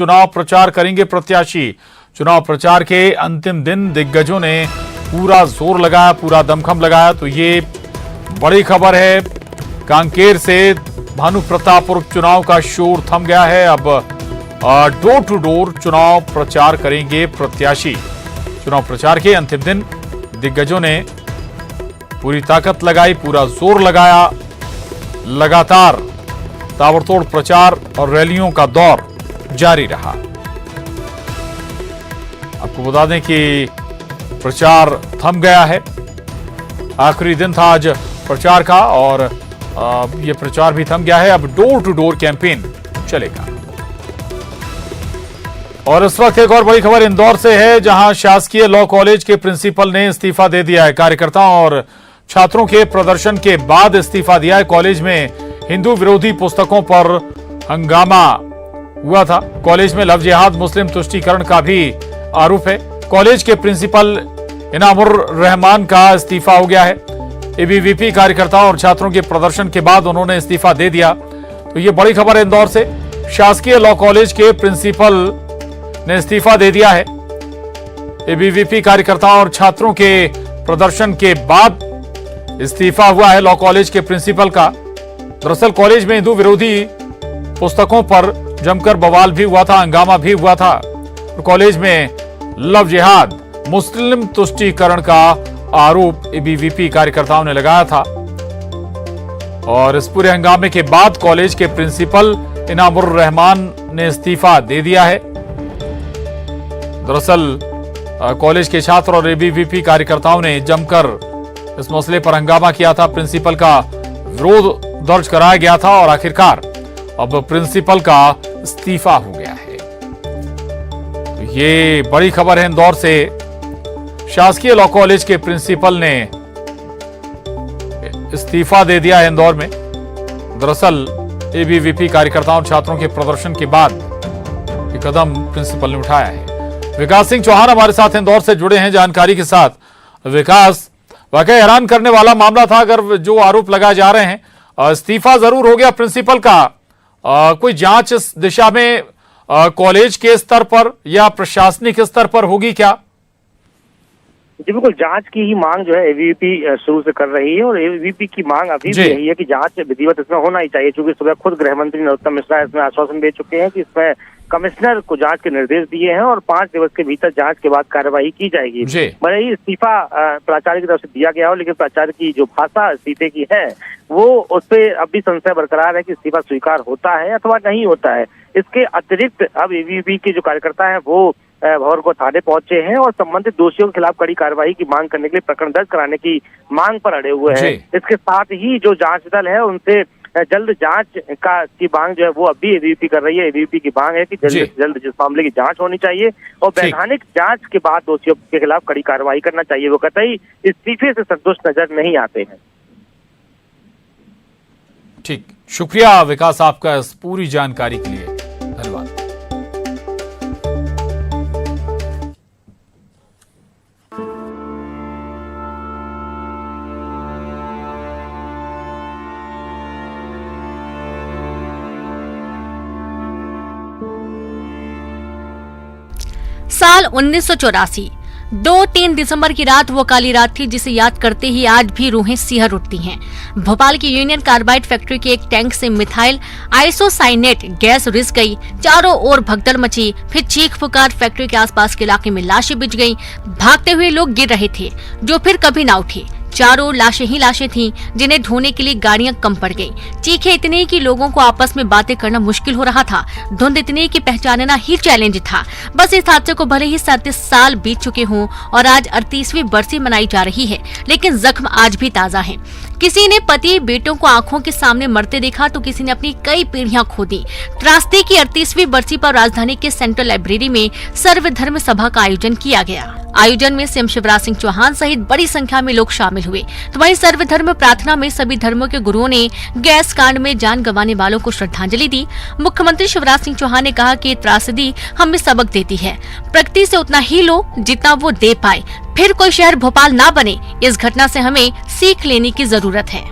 चुनाव प्रचार करेंगे प्रत्याशी। चुनाव प्रचार के अंतिम दिन दिग्गजों ने पूरा जोर लगाया, पूरा दमखम लगाया। तो ये बड़ी खबर है। कांकेर से भानु प्रतापपुर चुनाव का शोर थम गया है। अब डोर टू डोर चुनाव प्रचार करेंगे प्रत्याशी। चुनाव प्रचार के अंतिम दिन दिग्गजों ने पूरी ताकत लगाई, पूरा जोर लगाया। लगातार ताबड़तोड़ प्रचार और रैलियों का दौर जारी रहा। आपको बता दें कि प्रचार थम गया है। आखिरी दिन था आज प्रचार का और ये प्रचार भी थम गया है। अब डोर टू डोर कैंपेन चलेगा। और इस वक्त एक और बड़ी खबर इंदौर से है, जहां शासकीय लॉ कॉलेज के प्रिंसिपल ने इस्तीफा दे दिया है। कार्यकर्ताओं और छात्रों के प्रदर्शन के बाद इस्तीफा दिया है। कॉलेज में हिंदू विरोधी पुस्तकों पर हंगामा हुआ था। कॉलेज में लव जिहाद, मुस्लिम तुष्टीकरण का भी आरोप है। कॉलेज के प्रिंसिपल इनामुर रहमान का इस्तीफा हो गया है। एबीवीपी कार्यकर्ताओं और छात्रों के प्रदर्शन के बाद उन्होंने इस्तीफा दे दिया। तो ये बड़ी खबर है इंदौर से। शासकीय लॉ कॉलेज के प्रिंसिपल ने इस्तीफा दे दिया है। एबीवीपी कार्यकर्ताओं और छात्रों के प्रदर्शन के बाद इस्तीफा हुआ है लॉ कॉलेज के प्रिंसिपल का। दरअसल कॉलेज में हिंदू विरोधी पुस्तकों पर जमकर बवाल भी हुआ था, हंगामा भी हुआ था। कॉलेज में लव जिहाद, मुस्लिम तुष्टीकरण का आरोप एबीवीपी कार्यकर्ताओं ने लगाया था। और इस पूरे हंगामे के बाद कॉलेज के प्रिंसिपल इनामुर रहमान ने इस्तीफा दे दिया है। दरअसल कॉलेज के छात्र और एबीवीपी कार्यकर्ताओं ने जमकर इस मसले पर हंगामा किया था। प्रिंसिपल का विरोध दर्ज कराया गया था और आखिरकार अब प्रिंसिपल का इस्तीफा हो गया है। तो ये बड़ी खबर है इंदौर से। शासकीय लॉ कॉलेज के प्रिंसिपल ने इस्तीफा दे दिया है इंदौर में। दरअसल एबीवीपी कार्यकर्ताओं और छात्रों के प्रदर्शन के बाद ये कदम प्रिंसिपल ने उठाया है। विकास सिंह चौहान हमारे साथ इंदौर से जुड़े हैं जानकारी के साथ। विकास, वाकई हैरान करने वाला मामला था। अगर जो आरोप लगाए जा रहे हैं, इस्तीफा जरूर हो गया प्रिंसिपल का, कोई जांच इस दिशा में कॉलेज के स्तर पर या प्रशासनिक स्तर पर होगी क्या? जी बिल्कुल, जांच की ही मांग जो है एबीवीपी शुरू से कर रही है। और एबीवीपी की मांग अभी भी यही है कि जांच विधिवत इसमें होना ही चाहिए। क्योंकि सुबह खुद गृह मंत्री नरोत्तम मिश्रा इसमें आश्वासन दे चुके हैं कि इसमें कमिश्नर को जांच के निर्देश दिए हैं और 5 दिवस के भीतर जांच के बाद कार्यवाही की जाएगी। भले ही इस्तीफा प्राचार्य की तरफ से दिया गया हो, लेकिन प्राचार्य की जो भाषा इस्तीफे की है वो उस पर अब भी संशय बरकरार है कि इस्तीफा स्वीकार होता है अथवा नहीं होता है। इसके अतिरिक्त अब एबीवीपी के जो कार्यकर्ता है वो भवरगोह थाने पहुंचे हैं और संबंधित दोषियों के खिलाफ कड़ी कार्रवाई की मांग करने के लिए प्रकरण दर्ज कराने की मांग पर अड़े हुए हैं। इसके साथ ही जो जांच दल है उनसे जल्द जांच की मांग जो है वो अभी एबीवीपी कर रही है। एबीवीपी की मांग है कि जल्द से जल्द जिस मामले की जांच होनी चाहिए और वैधानिक जांच के बाद दोषियों के खिलाफ कड़ी कार्रवाई करना चाहिए। वो कतई इस्तीफे से संतुष्ट नजर नहीं आते हैं। ठीक, शुक्रिया विकास आपका इस पूरी जानकारी के लिए। धन्यवाद। साल 1984, 2-3 दिसंबर की रात वो काली रात थी जिसे याद करते ही आज भी रूहें सिहर उठती हैं। भोपाल की यूनियन कार्बाइड फैक्ट्री के एक टैंक से मिथाइल आइसोसाइनेट गैस रिस गई। चारों ओर भगदड़ मची, फिर चीख पुकार। फैक्ट्री के आसपास के इलाके में लाशें बिछ गईं। भागते हुए लोग गिर रहे थे जो फिर कभी ना उठे। चारों लाशें ही लाशें थीं जिन्हें ढोने के लिए गाड़ियां कम पड़ गईं। चीखें इतनी कि लोगों को आपस में बातें करना मुश्किल हो रहा था। धुंध इतनी कि पहचानना ही चैलेंज था। बस इस हादसे को भले ही 37 साल बीत चुके हों और आज 38वीं बरसी मनाई जा रही है, लेकिन जख्म आज भी ताजा है। किसी ने पति बेटों को आंखों के सामने मरते देखा तो किसी ने अपनी कई पीढ़ियां खो दी। त्रासदी की 38वीं बरसी पर राजधानी के सेंट्रल लाइब्रेरी में सर्वधर्म सभा का आयोजन किया गया। आयोजन में सीएम शिवराज सिंह चौहान सहित बड़ी संख्या में लोग शामिल हुए। तो वहीं सर्वधर्म प्रार्थना में सभी धर्मों के गुरुओं ने गैस कांड में जान गंवाने वालों को श्रद्धांजलि दी। मुख्यमंत्री शिवराज सिंह चौहान ने कहा कि त्रासदी हमें सबक देती है, प्रकृति से उतना ही लो जितना वो दे पाए, फिर कोई शहर भोपाल ना बने। इस घटना से हमें सीख लेने की जरूरत है।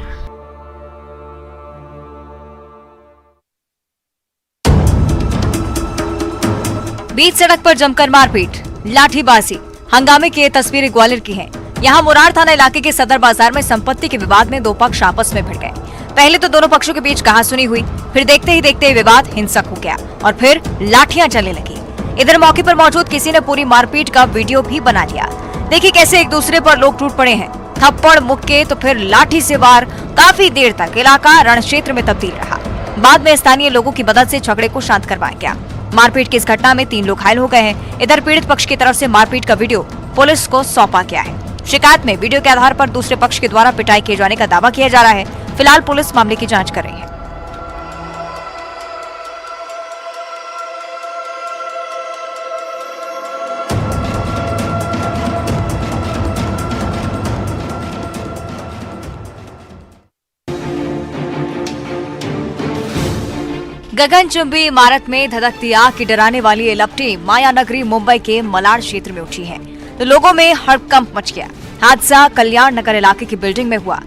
बीच सड़क पर जमकर मारपीट, लाठीबाजी, हंगामे की ये तस्वीरें ग्वालियर की हैं। यहाँ मुरार थाना इलाके के सदर बाजार में संपत्ति के विवाद में दो पक्ष आपस में भिड़ गए। पहले तो दोनों पक्षों के बीच कहासुनी हुई, फिर देखते ही देखते विवाद हिंसक हो गया और फिर लाठियां चलने लगी। इधर मौके पर मौजूद किसी ने पूरी मारपीट का वीडियो भी बना लिया। देखिए कैसे एक दूसरे पर लोग टूट पड़े हैं, थप्पड़, मुक्के तो फिर लाठी से वार। काफी देर तक इलाका रण क्षेत्र में तब्दील रहा। बाद में स्थानीय लोगों की मदद से झगड़े को शांत करवाया गया। मारपीट की इस घटना में 3 लोग घायल हो गए हैं। इधर पीड़ित पक्ष की तरफ से मारपीट का वीडियो पुलिस को सौंपा गया है। शिकायत में वीडियो के आधार पर दूसरे पक्ष के द्वारा पिटाई किए जाने का दावा किया जा रहा है। फिलहाल पुलिस मामले की जांच कर रही है। गगनचुंबी इमारत में धधकती आग की डराने वाली ये लपटें माया नगरी मुंबई के मलाड क्षेत्र में उठी है, तो लोगों में हड़कंप मच गया। हादसा कल्याण नगर इलाके की बिल्डिंग में हुआ।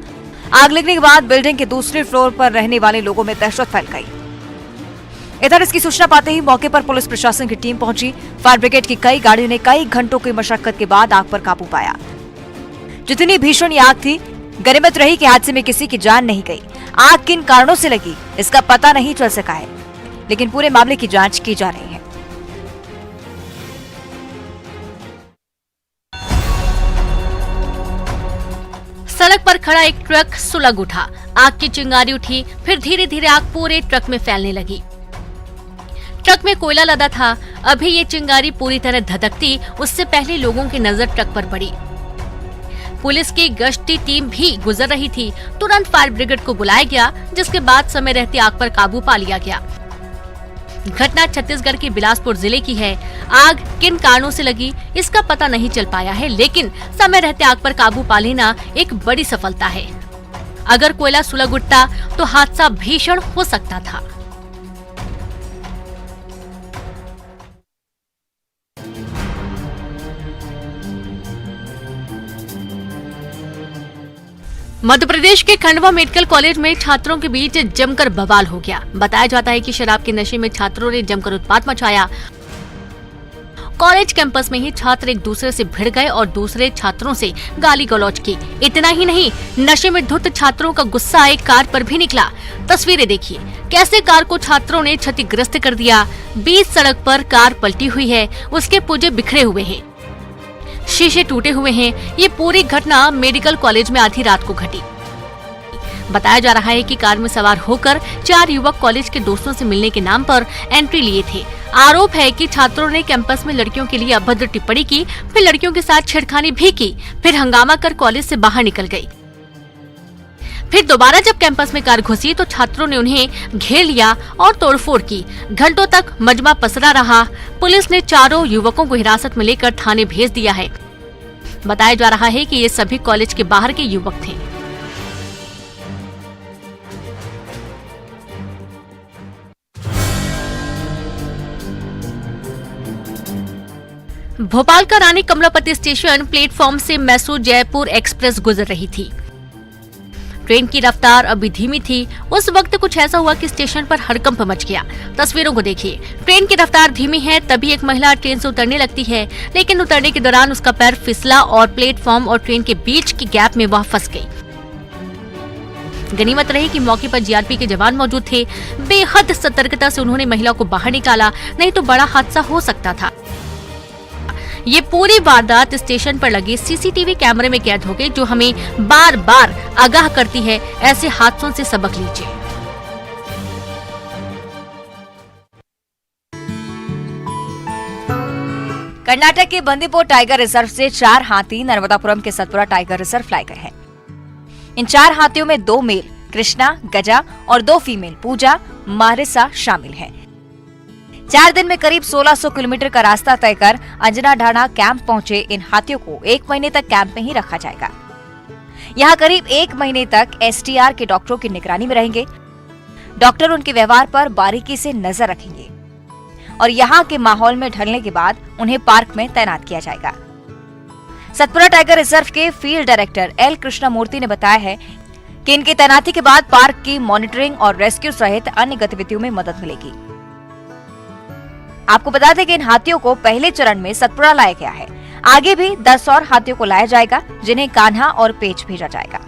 आग लगने के बाद बिल्डिंग के दूसरे फ्लोर पर रहने वाले लोगों में दहशत फैल गई। इधर इसकी सूचना पाते ही मौके पर पुलिस प्रशासन की टीम पहुंची। फायर ब्रिगेड की कई गाड़ियों ने कई घंटों की मशक्कत के बाद आग पर काबू पाया। जितनी भीषण आग थी, गनीमत रही कि हादसे में किसी की जान नहीं गई। आग किन कारणों से लगी इसका पता नहीं चल सका है, लेकिन पूरे मामले की जांच की जा रही है। सड़क पर खड़ा एक ट्रक सुलग उठा, आग की चिंगारी उठी, फिर धीरे धीरे आग पूरे ट्रक में फैलने लगी। ट्रक में कोयला लदा था। अभी ये चिंगारी पूरी तरह धधकती उससे पहले लोगों की नजर ट्रक पर पड़ी। पुलिस की गश्ती टीम भी गुजर रही थी। तुरंत फायर ब्रिगेड को बुलाया गया, जिसके बाद समय रहते आग पर काबू पा लिया गया। घटना छत्तीसगढ़ के बिलासपुर जिले की है। आग किन कारणों से लगी इसका पता नहीं चल पाया है, लेकिन समय रहते आग पर काबू पा लेना एक बड़ी सफलता है। अगर कोयला सुलग उठता तो हादसा भीषण हो सकता था। मध्य प्रदेश के खंडवा मेडिकल कॉलेज में छात्रों के बीच जमकर बवाल हो गया। बताया जाता है कि शराब के नशे में छात्रों ने जमकर उत्पात मचाया। कॉलेज कैंपस में ही छात्र एक दूसरे से भिड़ गए और दूसरे छात्रों से गाली गलौज की। इतना ही नहीं, नशे में धुत छात्रों का गुस्सा एक कार पर भी निकला। तस्वीरें देखिए कैसे कार को छात्रों ने क्षतिग्रस्त कर दिया। बीच सड़क पर कार पलटी हुई है, उसके पुर्जे बिखरे हुए हैं, शीशे टूटे हुए हैं। ये पूरी घटना मेडिकल कॉलेज में आधी रात को घटी। बताया जा रहा है कि कार में सवार होकर 4 युवक कॉलेज के दोस्तों से मिलने के नाम पर एंट्री लिए थे। आरोप है कि छात्रों ने कैंपस में लड़कियों के लिए अभद्र टिप्पणी की, फिर लड़कियों के साथ छेड़खानी भी की, फिर हंगामा कर कॉलेज से बाहर निकल गई। फिर दोबारा जब कैंपस में कार घुसी तो छात्रों ने उन्हें घेर लिया और तोड़फोड़ की। घंटों तक मजमा पसरा रहा। पुलिस ने चारों युवकों को हिरासत में लेकर थाने भेज दिया है। बताया जा रहा है कि ये सभी कॉलेज के बाहर के युवक थे। भोपाल का रानी कमलापति स्टेशन प्लेटफॉर्म से मैसूर जयपुर एक्सप्रेस गुजर रही थी। ट्रेन की रफ्तार अभी धीमी थी। उस वक्त कुछ ऐसा हुआ कि स्टेशन पर हड़कंप मच गया। तस्वीरों को देखिए। ट्रेन की रफ्तार धीमी है, तभी एक महिला ट्रेन से उतरने लगती है, लेकिन उतरने के दौरान उसका पैर फिसला और प्लेटफॉर्म और ट्रेन के बीच की गैप में वह फंस गई। गनीमत रही कि मौके पर जीआरपी के जवान मौजूद थे। बेहद सतर्कता से उन्होंने महिला को बाहर निकाला, नहीं तो बड़ा हादसा हो सकता था। ये पूरी वारदात स्टेशन पर लगे सीसीटीवी कैमरे में कैद हो गई, जो हमें बार बार आगाह करती है। ऐसे हादसों से सबक लीजिए। कर्नाटक के बंदीपुर टाइगर रिजर्व से 4 हाथी नर्मदापुरम के सतपुरा टाइगर रिजर्व लाए गए हैं। इन 4 हाथियों में 2 मेल कृष्णा, गजा और 2 फीमेल पूजा, मारिसा शामिल हैं। 4 दिन में करीब 1600 किलोमीटर का रास्ता तय कर अंजना ढाणा कैंप पहुंचे इन हाथियों को 1 महीने तक कैंप में ही रखा जाएगा। यहाँ करीब 1 महीने तक एसटीआर के डॉक्टरों की निगरानी में रहेंगे। डॉक्टर उनके व्यवहार पर बारीकी से नजर रखेंगे और यहाँ के माहौल में ढलने के बाद उन्हें पार्क में तैनात किया जाएगा। सतपुरा टाइगर रिजर्व के फील्ड डायरेक्टर एल कृष्णमूर्ति ने बताया है कि इनकी तैनाती के बाद पार्क की मॉनिटरिंग और रेस्क्यू सहित अन्य गतिविधियों में मदद मिलेगी। आपको बता दें कि इन हाथियों को पहले चरण में सतपुड़ा लाया गया है। आगे भी 10 और हाथियों को लाया जाएगा, जिन्हें कान्हा और पेच भेजा जाएगा।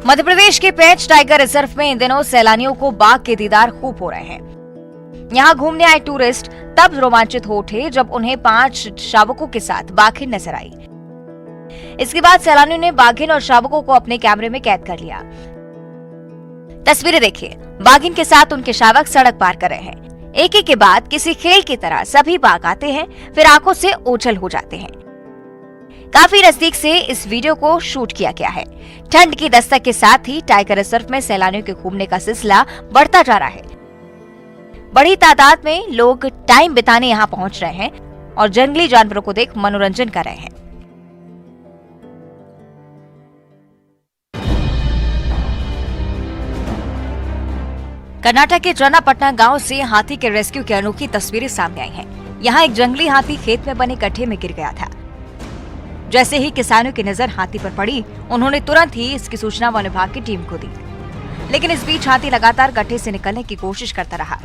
मध्य प्रदेश के पेंच टाइगर रिजर्व में इन दिनों सैलानियों को बाघ के दीदार खूब हो रहे हैं। यहाँ घूमने आए टूरिस्ट तब रोमांचित हो उठे जब उन्हें 5 शावकों के साथ बाघिन नजर आई। इसके बाद सैलानियों ने बाघिन और शावकों को अपने कैमरे में कैद कर लिया। तस्वीरें देखिए, बाघिन के साथ उनके शावक सड़क पार कर रहे हैं। एक एक के बाद किसी खेल की तरह सभी बाघ आते हैं, फिर आंखों से ओझल हो जाते हैं। काफी नजदीक से इस वीडियो को शूट किया गया है। ठंड की दस्तक के साथ ही टाइगर रिजर्व में सैलानियों के घूमने का सिलसिला बढ़ता जा रहा है। बड़ी तादाद में लोग टाइम बिताने यहाँ पहुंच रहे हैं और जंगली जानवरों को देख मनोरंजन कर रहे हैं। कर्नाटक के चन्नापटना गांव से हाथी के रेस्क्यू की अनोखी तस्वीरें सामने आई हैं। यहाँ एक जंगली हाथी खेत में बने गड्ढे में गिर गया था। जैसे ही किसानों की नजर हाथी पर पड़ी, उन्होंने तुरंत ही इसकी सूचना वन विभाग की टीम को दी। लेकिन इस बीच हाथी लगातार गड्ढे से निकलने की कोशिश करता रहा।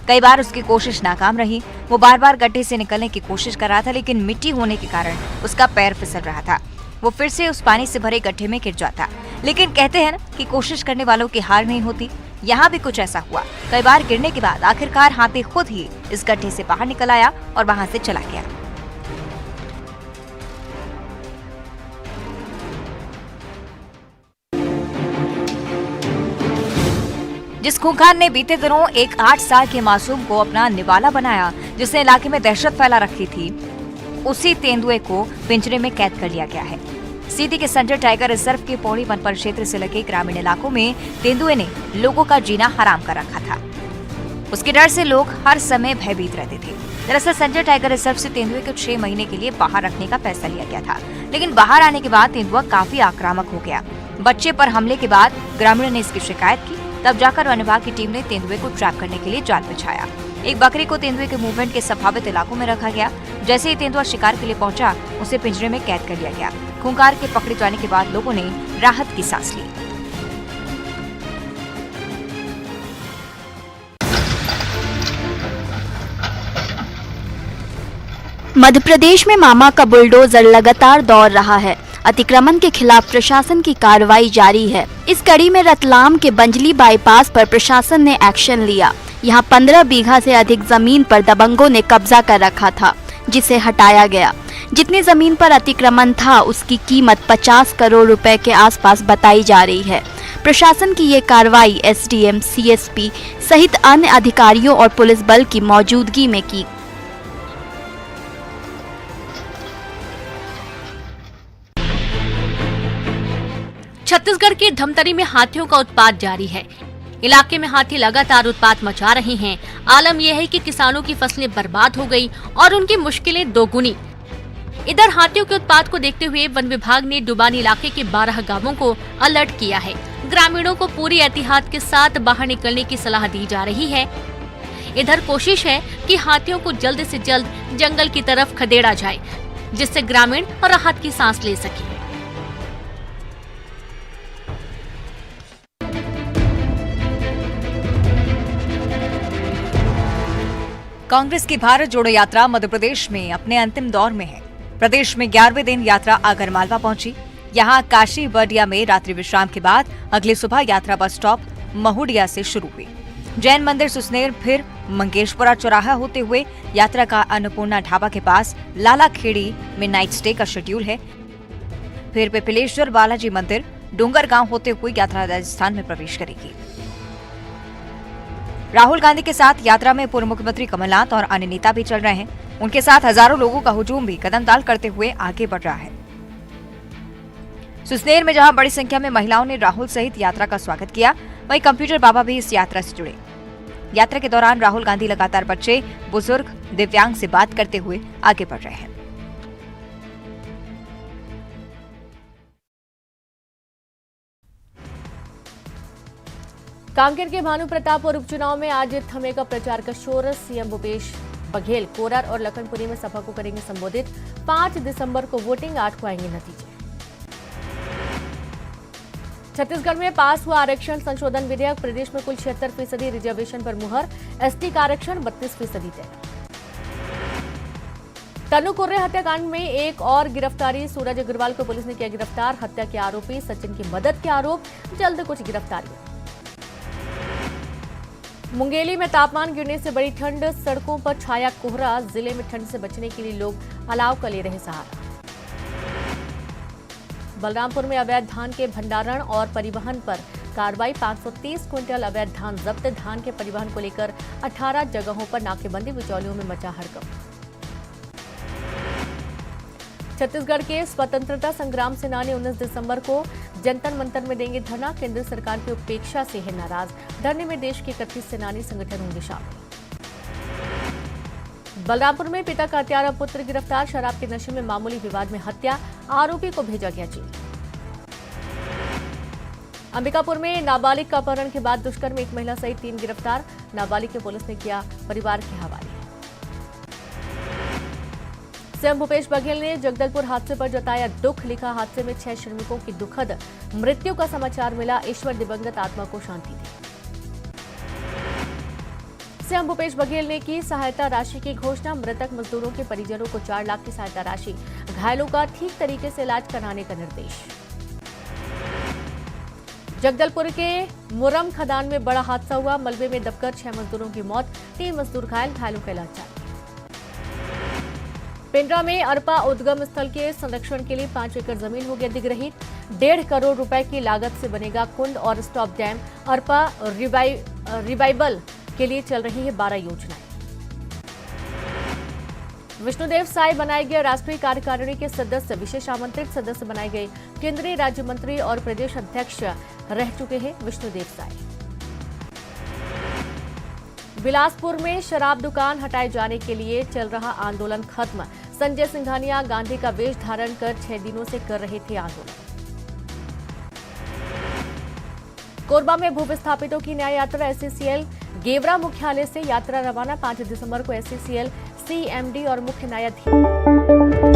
कई बार उसकी कोशिश नाकाम रही। वो बार बार गड्ढे से निकलने की कोशिश कर रहा था, लेकिन मिट्टी होने के कारण उसका पैर फिसल रहा था। वो फिर से उस पानी से भरे गड्ढे में गिर जाता। लेकिन कहते हैं ना कि कोशिश करने वालों की हार नहीं होती। यहाँ भी कुछ ऐसा हुआ। कई बार गिरने के बाद आखिरकार हाथी खुद ही इस गड्ढे से बाहर निकल आया और वहां से चला गया। जिस खूंखार ने बीते दिनों एक 8 साल के मासूम को अपना निवाला बनाया, जिसने इलाके में दहशत फैला रखी थी, उसी तेंदुए को पिंजरे में कैद कर लिया गया है। सीधी के संजय टाइगर रिजर्व के पौड़ी वन परिक्षेत्र से लगे ग्रामीण इलाकों में तेंदुए ने लोगों का जीना हराम कर रखा था। उसके डर से लोग हर समय भयभीत रहते थे। दरअसल संजय टाइगर रिजर्व से तेंदुए को 6 महीने के लिए बाहर रखने का फैसला लिया गया था, लेकिन बाहर आने के बाद तेंदुआ काफी आक्रामक हो गया। बच्चे पर हमले के बाद ग्रामीणों ने इसकी शिकायत की। तब जाकर वन विभाग की टीम ने तेंदुए को ट्रैप करने के लिए जाल बिछाया। एक बकरी को तेंदुए के मूवमेंट के संभावित इलाकों में रखा गया। जैसे ही तेंदुआ शिकार के लिए पहुंचा, उसे पिंजरे में कैद कर लिया गया। खूंखार के पकड़े जाने के बाद लोगों ने राहत की सांस ली। मध्य प्रदेश में मामा का बुलडोजर लगातार दौड़ रहा है। अतिक्रमण के खिलाफ प्रशासन की कार्रवाई जारी है। इस कड़ी में रतलाम के बंजली बाईपास पर प्रशासन ने एक्शन लिया। यहाँ 15 बीघा से अधिक जमीन पर दबंगों ने कब्जा कर रखा था, जिसे हटाया गया। जितनी जमीन पर अतिक्रमण था, उसकी कीमत 50 करोड़ रुपए के आसपास बताई जा रही है। प्रशासन की ये कार्रवाई एसडीएम, सीएसपी सहित अन्य अधिकारियों और पुलिस बल की मौजूदगी में की। छत्तीसगढ़ के धमतरी में हाथियों का उत्पात जारी है। इलाके में हाथी लगातार उत्पात मचा रहे हैं। आलम यह है कि किसानों की फसलें बर्बाद हो गई और उनकी मुश्किलें दोगुनी। इधर हाथियों के उत्पात को देखते हुए वन विभाग ने डुबानी इलाके के 12 गांवों को अलर्ट किया है। ग्रामीणों को पूरी एहतियात के साथ बाहर निकलने की सलाह दी जा रही है। इधर कोशिश है कि हाथियों को जल्द से जल्द जंगल की तरफ खदेड़ा जाए, जिससे ग्रामीण राहत की सांस ले सके। कांग्रेस की भारत जोड़ो यात्रा मध्य प्रदेश में अपने अंतिम दौर में है। प्रदेश में 11वें दिन यात्रा आगरमालवा पहुंची। यहां काशी बर्डिया में रात्रि विश्राम के बाद अगली सुबह यात्रा बस स्टॉप महुडिया से शुरू हुई। जैन मंदिर सुसनेर, फिर मंगेशपुरा चौराहा होते हुए यात्रा का अन्नपूर्णा ढाबा के पास लाला खेड़ी में नाइट स्टे का शेड्यूल है। फिर पिपलेश्वर बालाजी मंदिर, डोंगरगांव होते हुए यात्रा राजस्थान में प्रवेश करेगी। राहुल गांधी के साथ यात्रा में पूर्व मुख्यमंत्री कमलनाथ और अन्य नेता भी चल रहे हैं। उनके साथ हजारों लोगों का हुजूम भी कदम ताल करते हुए आगे बढ़ रहा है। सुसनेर में जहां बड़ी संख्या में महिलाओं ने राहुल सहित यात्रा का स्वागत किया, वहीं कंप्यूटर बाबा भी इस यात्रा से जुड़े। यात्रा के दौरान राहुल गांधी लगातार बच्चे, बुजुर्ग, दिव्यांग से बात करते हुए आगे बढ़ रहे हैं। कांकेर के भानु प्रताप और उपचुनाव में आज थमेगा प्रचार का शोर। सीएम भूपेश बघेल कोरार और लखनपुरी में सभा को करेंगे संबोधित। 5 दिसंबर को वोटिंग, 8 को आएंगे नतीजे। छत्तीसगढ़ में पास हुआ आरक्षण संशोधन विधेयक, प्रदेश में कुल 76% रिजर्वेशन पर मुहर, एसटी का आरक्षण 32% तय। तनु कुर्रे हत्याकांड में एक और गिरफ्तारी, सूरज अग्रवाल को पुलिस ने किया गिरफ्तार, हत्या के आरोपी सचिन की मदद के आरोप, जल्द कुछ गिरफ्तारियां। मुंगेली में तापमान गिरने से बड़ी ठंड, सड़कों पर छाया कोहरा, जिले में ठंड से बचने के लिए लोग अलाव का ले रहे सहारा। बलरामपुर में अवैध धान के भंडारण और परिवहन पर कार्रवाई, 530 क्विंटल अवैध धान जब्त, धान के परिवहन को लेकर 18 जगहों पर नाकेबंदी, बिचौलियों में मचा हड़कंप। छत्तीसगढ़ के स्वतंत्रता संग्राम सेनानी 19 दिसंबर को जंतर मंतर में देंगे धरना, केंद्र सरकार की उपेक्षा से है नाराज, धरने में देश के 31 सेनानी संगठन होंगे शामिल। बलरामपुर में पिता का हत्यारा पुत्र गिरफ्तार, शराब के नशे में मामूली विवाद में हत्या, आरोपी को भेजा गया जेल। अंबिकापुर में नाबालिग का अपहरण के बाद दुष्कर्म में एक महिला सहित 3 गिरफ्तार, नाबालिग के पुलिस ने किया परिवार के हवाले। सीएम भूपेश बघेल ने जगदलपुर हादसे पर जताया दुख, लिखा हादसे में 6 श्रमिकों की दुखद मृत्यु का समाचार मिला, ईश्वर दिवंगत आत्मा को शांति दे। सीएम भूपेश बघेल ने की सहायता राशि की घोषणा, मृतक मजदूरों के परिजनों को 4 लाख की सहायता राशि, घायलों का ठीक तरीके से इलाज कराने का निर्देश। जगदलपुर के मुरम खदान में बड़ा हादसा हुआ, मलबे में दबकर 6 मजदूरों की मौत, 3 मजदूर घायल, घायलों का इलाज जारी। पेंड्रा में अरपा उद्गम स्थल के संरक्षण के लिए 5 एकड़ जमीन हो गई अधिग्रहित, 1.5 करोड़ रुपए की लागत से बनेगा कुंड और स्टॉप डैम, अरपा रिवाइवल के लिए चल रही है 12 योजनाएं। विष्णुदेव साय बनाए गए राष्ट्रीय कार्यकारिणी के सदस्य, विशेष आमंत्रित सदस्य बनाए गए, केंद्रीय राज्य मंत्री और प्रदेश अध्यक्ष रह चुके हैं विष्णुदेव साय। बिलासपुर में शराब दुकान हटाए जाने के लिए चल रहा आंदोलन खत्म, संजय सिंघानिया गांधी का वेश धारण कर 6 दिनों से कर रहे थे आंदोलन। कोरबा में भूविस्थापितों की न्याय यात्रा, एससीसीएल गेवरा मुख्यालय से यात्रा रवाना, 5 दिसंबर को एससीसीएल सीएमडी और मुख्य न्यायाधीश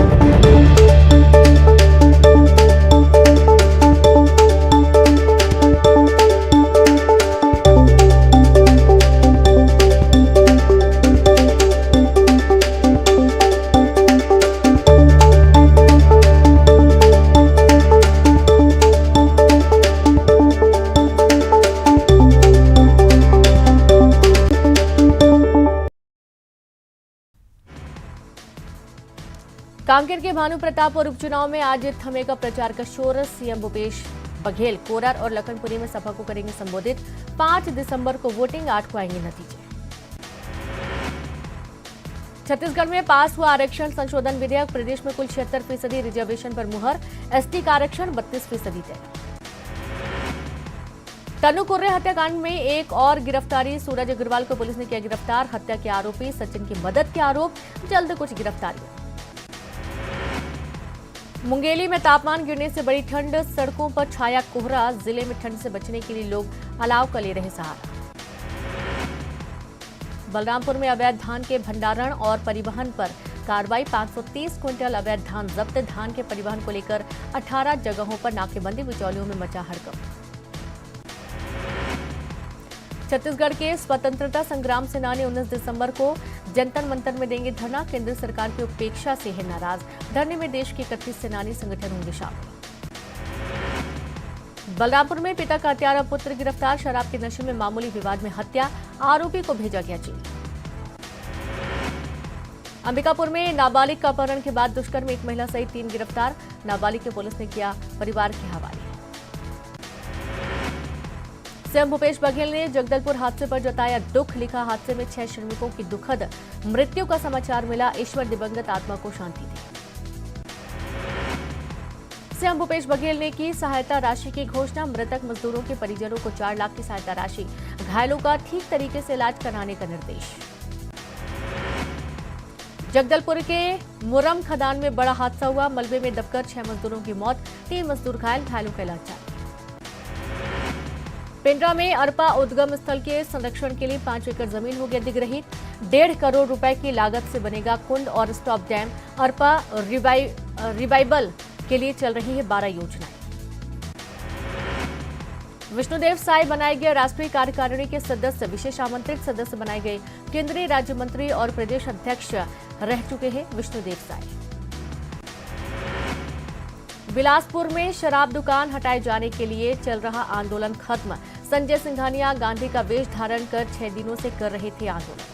कांकेर के भानु प्रतापपुर उपचुनाव में आज थमेगा प्रचार का शोर, सीएम भूपेश बघेल कोरार और लखनपुरी में सभा को करेंगे संबोधित, 5 दिसंबर को वोटिंग, 8 को आएंगे नतीजे। छत्तीसगढ़ में पास हुआ आरक्षण संशोधन विधेयक, प्रदेश में कुल 76% रिजर्वेशन पर मुहर, एसटी का आरक्षण 32% तय। तनु कुर्रे हत्याकांड में एक और गिरफ्तारी, सूरज अग्रवाल को पुलिस ने किया गिरफ्तार, हत्या के आरोपी सचिन की मदद के आरोप, जल्द कुछ गिरफ्तारियां। मुंगेली में तापमान गिरने से बड़ी ठंड, सड़कों पर छाया कोहरा, जिले में ठंड से बचने के लिए लोग अलाव का ले रहे सहारा। बलरामपुर में अवैध धान के भंडारण और परिवहन पर कार्रवाई, 530 क्विंटल अवैध धान जब्त, धान के परिवहन को लेकर 18 जगहों पर नाकेबंदी, बिचौलियों में मचा हड़कंप। छत्तीसगढ़ के स्वतंत्रता संग्राम सेनानी 19 दिसंबर को जंतर मंतर में देंगे धरना, केंद्र सरकार की उपेक्षा से है नाराज, धरने में देश के 31 सेनानी संगठन होंगे शामिल। बलरामपुर में पिता का हत्यारा पुत्र गिरफ्तार, शराब के नशे में मामूली विवाद में हत्या, आरोपी को भेजा गया जेल। अंबिकापुर में नाबालिग का अपहरण के बाद दुष्कर्म में एक महिला सहित 3 गिरफ्तार, नाबालिग के पुलिस ने किया परिवार के हवाले। सीएम भूपेश बघेल ने जगदलपुर हादसे पर जताया दुख, लिखा हादसे में 6 श्रमिकों की दुखद मृत्यु का समाचार मिला, ईश्वर दिवंगत आत्मा को शांति दे। सीएम भूपेश बघेल ने की सहायता राशि की घोषणा, मृतक मजदूरों के परिजनों को 4 लाख की सहायता राशि, घायलों का ठीक तरीके से इलाज कराने का निर्देश। जगदलपुर के मुरम खदान में बड़ा हादसा हुआ, मलबे में दबकर 6 मजदूरों की मौत, 3 मजदूर घायल, घायलों का इलाज जारी। पेंड्रा में अरपा उद्गम स्थल के संरक्षण के लिए 5 एकड़ जमीन हो गई अधिग्रहित, 1.5 करोड़ रुपए की लागत से बनेगा कुंड और स्टॉप डैम, अरपा रिवाइवल के लिए चल रही है 12 योजनाएं। विष्णुदेव साय बनाए गए राष्ट्रीय कार्यकारिणी के सदस्य, विशेष आमंत्रित सदस्य बनाए गए केंद्रीय राज्य मंत्री और प्रदेश अध्यक्ष रह चुके हैं विष्णुदेव साय। बिलासपुर में शराब दुकान हटाए जाने के लिए चल रहा आंदोलन खत्म। संजय सिंघानिया गांधी का वेश धारण कर 6 दिनों से कर रहे थे आंदोलन।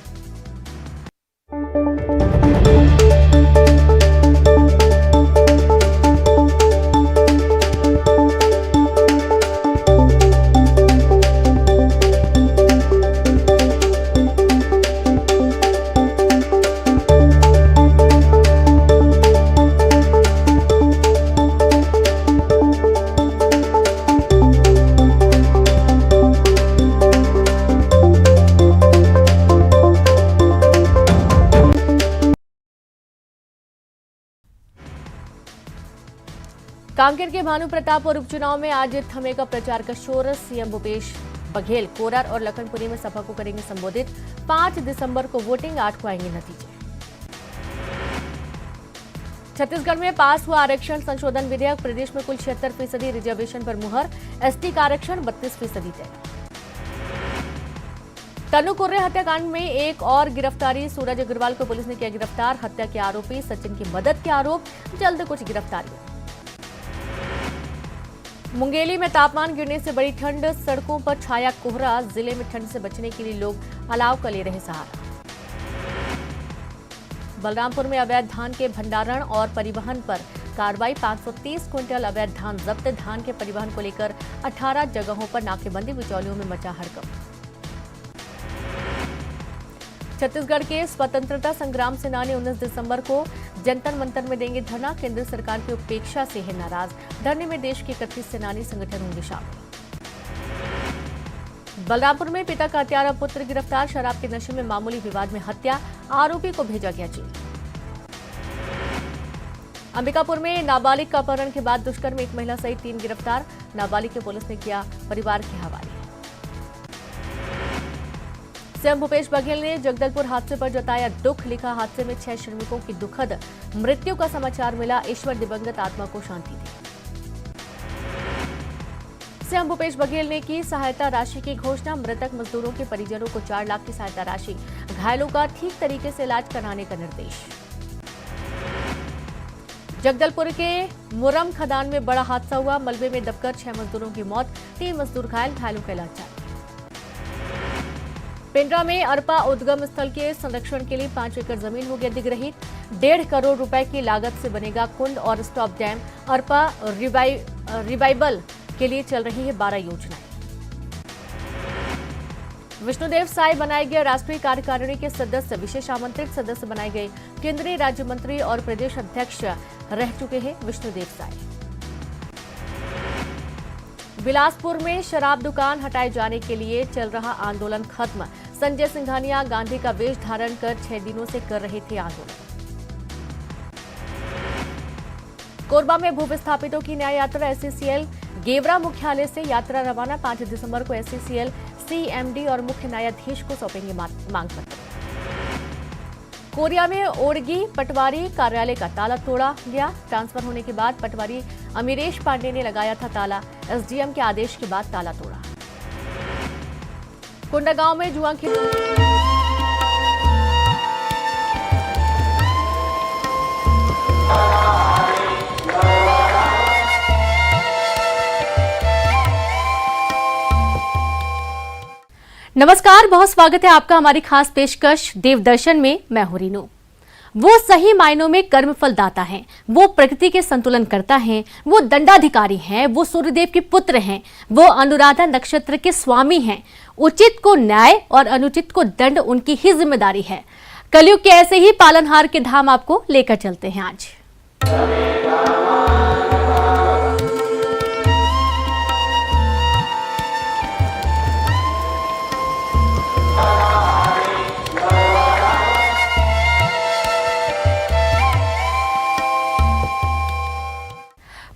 कांकेर के भानु प्रताप और उपचुनाव में आज थमेगा प्रचार का शोर। सीएम भूपेश बघेल कोरार और लखनपुरी में सभा को करेंगे संबोधित। 5 दिसंबर को वोटिंग, 8 को आएंगे नतीजे। छत्तीसगढ़ में पास हुआ आरक्षण संशोधन विधेयक। प्रदेश में कुल 76% रिजर्वेशन पर मुहर। एसटी का आरक्षण 32% तय। तनु कुर्रे हत्याकांड में एक और गिरफ्तारी। सूरज अग्रवाल को पुलिस ने किया गिरफ्तार। हत्या के आरोपी सचिन की मदद के आरोप। जल्द कुछ गिरफ्तारियां। मुंगेली में तापमान गिरने से बड़ी ठंड। सड़कों पर छाया कोहरा। जिले में ठंड से बचने के लिए लोग अलाव का ले रहे सहारा। बलरामपुर में अवैध धान के भंडारण और परिवहन पर कार्रवाई। 530 क्विंटल अवैध धान जब्त। धान के परिवहन को लेकर 18 जगहों पर नाकेबंदी। बिचौलियों में मचा हड़कंप। छत्तीसगढ़ के स्वतंत्रता संग्राम सेनानी 19 दिसंबर को जंतर मंतर में देंगे धरना। केंद्र सरकार की उपेक्षा से है नाराज। धरने में देश के 31 सेनानी संगठन होंगे शामिल। बलरामपुर में पिता का हत्यारा पुत्र गिरफ्तार। शराब के नशे में मामूली विवाद में हत्या। आरोपी को भेजा गया जेल। अंबिकापुर में नाबालिग का अपहरण के बाद दुष्कर्म में एक महिला सहित 3 गिरफ्तार। नाबालिग के पुलिस ने किया परिवार के हवाले। सीएम भूपेश बघेल ने जगदलपुर हादसे पर जताया दुख। लिखा, हादसे में 6 श्रमिकों की दुखद मृत्यु का समाचार मिला। ईश्वर दिवंगत आत्मा को शांति दे। सीएम भूपेश बघेल ने की सहायता राशि की घोषणा। मृतक मजदूरों के परिजनों को 4 लाख की सहायता राशि। घायलों का ठीक तरीके से इलाज कराने का निर्देश। जगदलपुर के मुरम खदान में बड़ा हादसा हुआ। मलबे में दबकर 6 मजदूरों की मौत। 3 मजदूर घायल। घायलों का इलाज जारी। पेंड्रा में अरपा उद्गम स्थल के संरक्षण के लिए 5 एकड़ जमीन हो गई अधिग्रहित। 1.5 करोड़ रुपए की लागत से बनेगा कुंड और स्टॉप डैम। अरपा रिवाइवल के लिए चल रही है 12 योजनाएं। विष्णुदेव साय बनाए गए राष्ट्रीय कार्यकारिणी के सदस्य, विशेष आमंत्रित सदस्य बनाए गए केंद्रीय राज्य मंत्री और प्रदेश अध्यक्ष रह चुके हैं विष्णुदेव साय। बिलासपुर में शराब दुकान हटाए जाने के लिए चल रहा आंदोलन खत्म। संजय सिंघानिया गांधी का वेश धारण कर 6 दिनों से कर रहे थे आंदोलन। कोरबा में भूविस्थापितों की न्याय यात्रा। एससीसीएल गेवरा मुख्यालय से यात्रा रवाना। 5 दिसंबर को एससीसीएल सीएमडी और मुख्य न्यायाधीश को सौंपेंगे मांग पत्र। कोरिया में ओडगी पटवारी कार्यालय का ताला तोड़ा गया। ट्रांसफर होने के बाद पटवारी अमीरेश पांडे ने लगाया था ताला। एसडीएम के आदेश के बाद ताला तोड़ा। कोंडागांव में जुआ की नमस्कार, बहुत स्वागत है आपका हमारी खास पेशकश देव दर्शन में। मैं हूं रीनू। वो सही मायनों में कर्मफल दाता है। वो प्रकृति के संतुलन करता है। वो दंडाधिकारी हैं। वो सूर्यदेव के पुत्र हैं। वो अनुराधा नक्षत्र के स्वामी हैं। उचित को न्याय और अनुचित को दंड उनकी ही जिम्मेदारी है। कलयुग के ऐसे ही पालनहार के धाम आपको लेकर चलते हैं आज।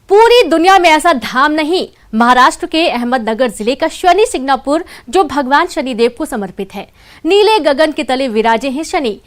पूरी दुनिया में ऐसा धाम नहीं। महाराष्ट्र के अहमदनगर जिले का शनि सिंगनापुर जो भगवान शनिदेव को समर्पित है। नीले गगन के तले विराजे हैं शनि।